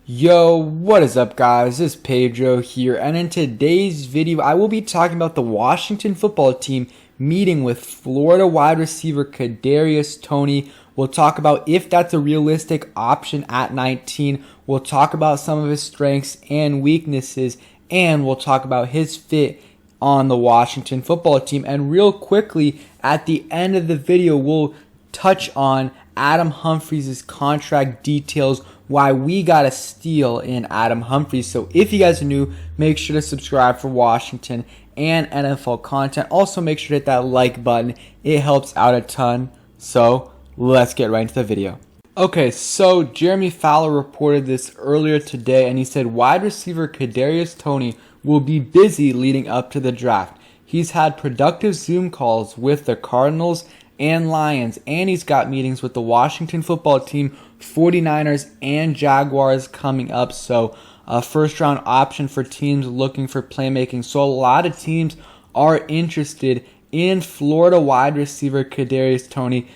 Yo, what is up guys? This is Pedro here, and in today's video I will be talking about the Washington football team meeting with Florida wide receiver Kadarius Toney. We'll talk about if that's a realistic option at 19. We'll talk about some of his strengths and weaknesses, and we'll talk about his fit on the Washington football team. And real quickly, at the end of the video, we'll touch on Adam Humphries' contract details, why we got a steal in Adam Humphries. So if you guys are new, make sure to subscribe for Washington and NFL content. Also make sure to hit that like button. It helps out a ton. So let's get right into the video. Okay, so Jeremy Fowler reported this earlier today, and he said wide receiver Kadarius Toney will be busy leading up to the draft. He's had productive Zoom calls with the Cardinals and Lions, and he's got meetings with the Washington football team, 49ers, and Jaguars coming up. So a first round option for teams looking for playmaking. So a lot of teams are interested in Florida wide receiver Kadarius Toney,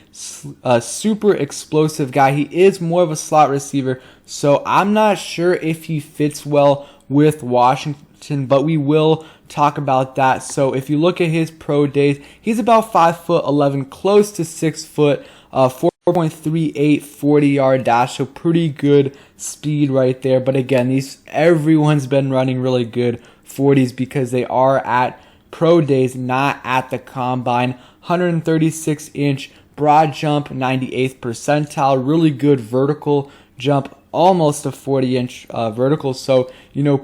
a super explosive guy. He is more of a slot receiver, so I'm not sure if he fits well with Washington, but we will talk about that. So if you look at his pro days, he's about 5'11", close to 6 foot, 4.38 40-yard dash, so pretty good speed right there. But again, everyone's been running really good 40s because they are at pro days, not at the combine. 136-inch broad jump, 98th percentile, really good vertical jump, almost a 40-inch vertical. So,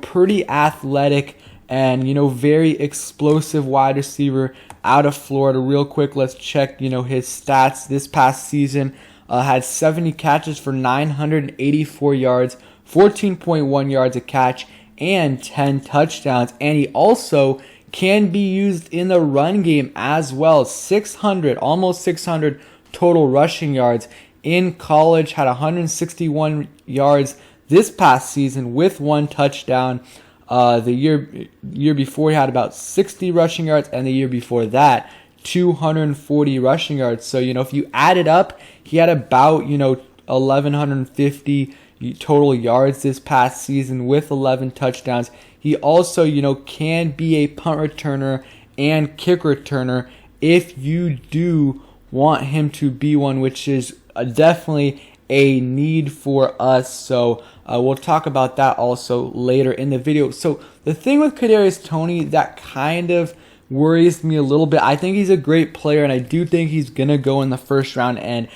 pretty athletic and, very explosive wide receiver out of Florida. Real quick, let's check, his stats. This past season, had 70 catches for 984 yards, 14.1 yards a catch, and 10 touchdowns. And he also can be used in the run game as well. Almost 600 total rushing yards. In college, had 161 yards this past season with 1 touchdown. The year before, he had about 60 rushing yards, and the year before that, 240 rushing yards. So, if you add it up, he had about, 1,150 total yards this past season with 11 touchdowns. He also, can be a punt returner and kick returner if you do want him to be one, which is definitely a need for us. So we'll talk about that also later in the video. So the thing with Kadarius Toney that kind of worries me a little bit, I think he's a great player, and I do think he's going to go in the first round, and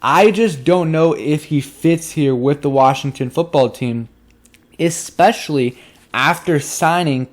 I just don't know if he fits here with the Washington football team, especially after signing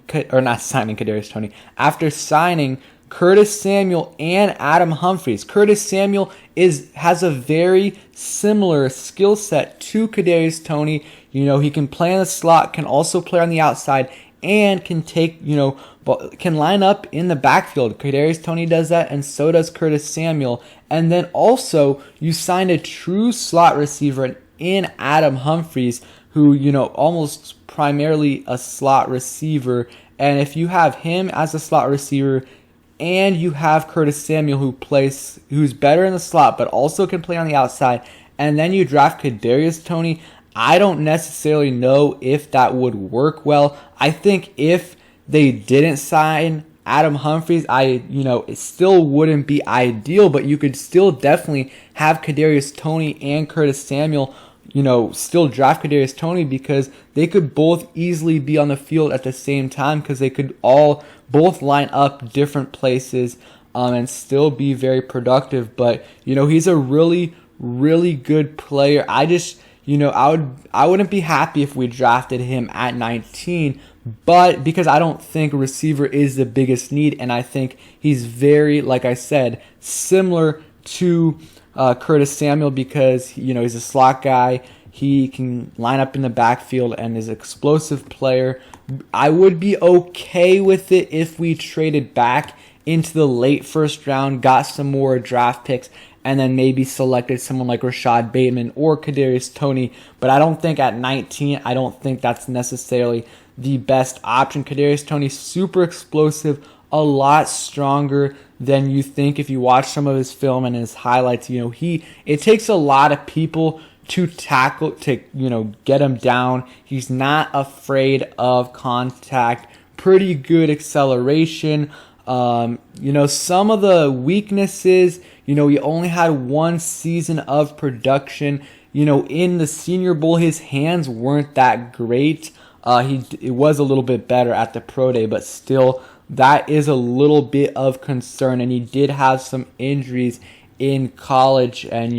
Curtis Samuel and Adam Humphries. Curtis Samuel has a very similar skill set to Kadarius Toney. He can play in the slot, can also play on the outside, and can can line up in the backfield. Kadarius Toney does that, and so does Curtis Samuel. And then also, you signed a true slot receiver in Adam Humphries, who, almost primarily a slot receiver. And if you have him as a slot receiver, and you have Curtis Samuel who's better in the slot but also can play on the outside, and then you draft Kadarius Toney, I don't necessarily know if that would work well. I think if they didn't sign Adam Humphries, it still wouldn't be ideal, but you could still definitely have Kadarius Toney and Curtis Samuel, still draft Kadarius Toney, because they could both easily be on the field at the same time, because they could both line up different places and still be very productive. But he's a really, really good player. I just I wouldn't be happy if we drafted him at 19, but because I don't think receiver is the biggest need, and I think he's very, like I said, similar to Curtis Samuel, because he's a slot guy. He can line up in the backfield and is an explosive player. I would be okay with it if we traded back into the late first round, got some more draft picks, and then maybe selected someone like Rashad Bateman or Kadarius Toney. But I don't think at 19, I don't think that's necessarily the best option. Kadarius Toney, super explosive, a lot stronger than you think if you watch some of his film and his highlights. It takes a lot of people to tackle, to, get him down. He's not afraid of contact. Pretty good acceleration. Some of the weaknesses, he only had 1 season of production. In the Senior Bowl, his hands weren't that great. It was a little bit better at the Pro Day, but still, that is a little bit of concern. And he did have some injuries in college, and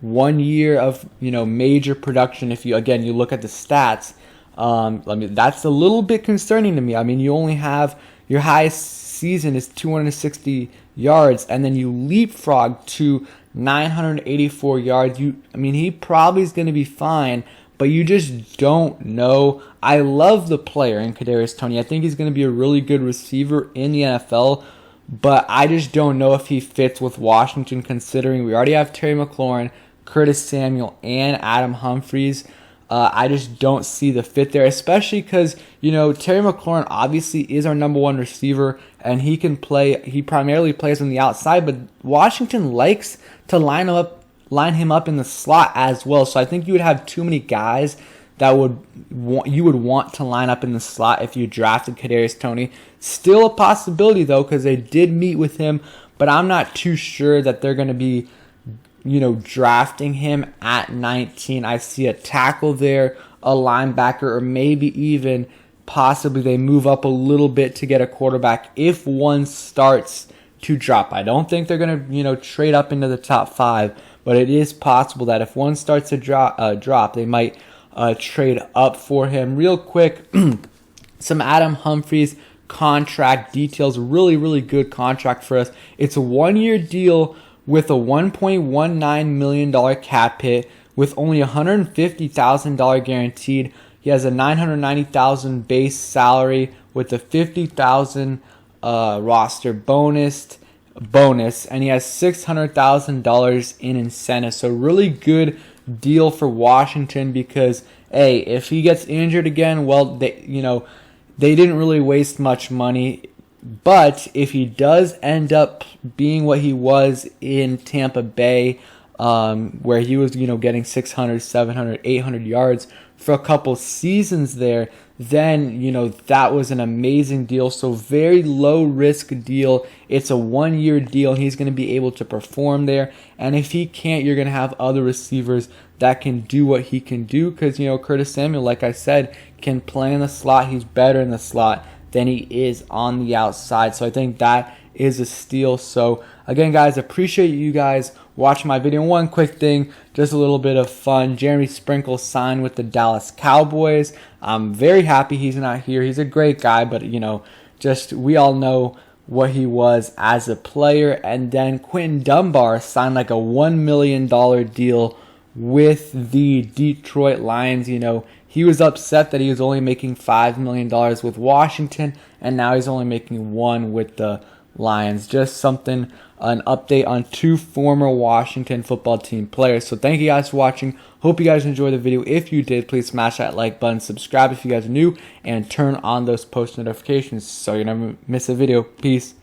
1 year of major production. If you look at the stats, that's a little bit concerning to me. You only have your highest season is 260 yards, and then you leapfrog to 984 yards. He probably is going to be fine, but you just don't know. I love the player in Kadarius Toney. I think he's going to be a really good receiver in the NFL, but I just don't know if he fits with Washington, considering we already have Terry McLaurin, Curtis Samuel, and Adam Humphries. I just don't see the fit there, especially because, Terry McLaurin obviously is our number 1 receiver, and he can play. He primarily plays on the outside, but Washington likes to line him up in the slot as well. So I think you would have too many guys that you would want to line up in the slot if you drafted Kadarius Toney. Still a possibility, though, because they did meet with him, but I'm not too sure that they're going to be drafting him at 19. I see a tackle there, a linebacker, or maybe even possibly they move up a little bit to get a quarterback if one starts to drop. I don't think they're going to, trade up into the top 5, but it is possible that if one starts to drop, they might trade up for him. Real quick, some Adam Humphries contract details. Really, really good contract for us. It's a 1-year deal with a $1.19 million cap hit with only $150,000 guaranteed. He has a $990,000 base salary with a $50,000 roster bonus, and he has $600,000 in incentives. So really good deal for Washington because, hey, if he gets injured again, well, they didn't really waste much money. But if he does end up being what he was in Tampa Bay, where he was, getting 600, 700, 800 yards for a couple seasons there, then, that was an amazing deal. So very low risk deal. It's a 1-year deal. He's going to be able to perform there. And if he can't, you're going to have other receivers that can do what he can do. Because, Curtis Samuel, like I said, can play in the slot. He's better in the slot than he is on the outside. So I think that is a steal. So again, guys, appreciate you guys watching my video. One quick thing, just a little bit of fun. Jeremy Sprinkle signed with the Dallas Cowboys. I'm very happy he's not here. He's a great guy, but we all know what he was as a player. And then Quentin Dunbar signed like a $1 million deal with the Detroit Lions. He was upset that he was only making $5 million with Washington, and now he's only making $1 million with the Lions. Just an update on 2 former Washington football team players. So thank you guys for watching. Hope you guys enjoyed the video. If you did, please smash that like button, subscribe if you guys are new, and turn on those post notifications so you never miss a video. Peace.